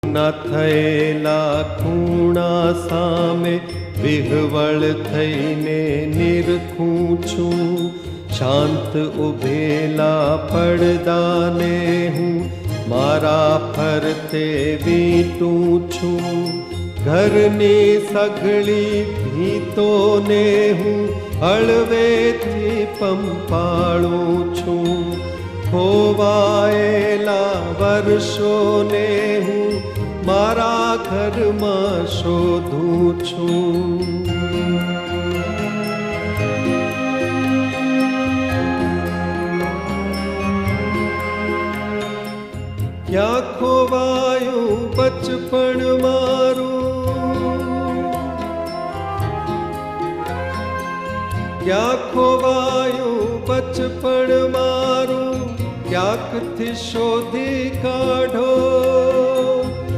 ના થયેલા ખૂણા સામે વિહવળ થઈને નિરખું છું. શાંત ઉભેલા પડદાને હું મારા ફરતે વીંટું છું. ઘરની સઘળી ભીતોને હું હળવેથી પંપાળું છું. ખોવાયેલા વર્ષોને હું મારા ઘરમાં શોધું છું. ક્યાં ખોવાયું બચપણ મારું, ક્યાં ખોવાયું બચપણ મારું, ક્યાંકથી શોધી કાઢો.